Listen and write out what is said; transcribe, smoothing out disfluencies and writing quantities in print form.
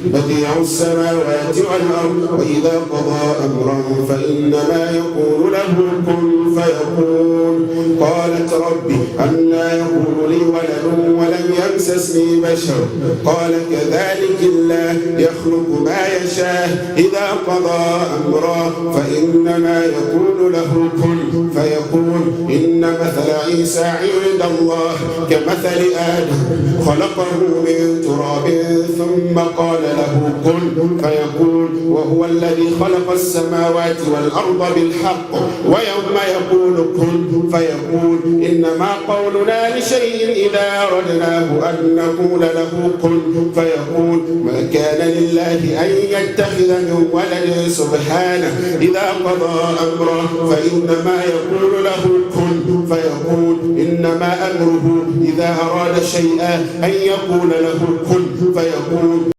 بديع السماوات والأرض وإذا قضى أمرا فإنما يقول له كن فيكون. قالت رب أنى يكون لي ولد ولم يمسسني بشر قال كذلك الله يخلق ما يشاء إذا قضى أمرا فإنما يقول له كن فيكون. إن مثل عيسى عند الله كمثل آدم خلقه من تراب ثم قال له كن فيكون. وهو الذي خلق السماوات والأرض بالحق ويوم يقول كن فيكون. إنما قولنا لشيء إذا أردناه أن نقول له كن فيكون. ما كان لله أن يتخذ من ولد سبحانه إذا قضى أمرا فإنما يقول له كن فيكون. إنما أمره إذا أراد شيئا أن يقول له كن فيكون.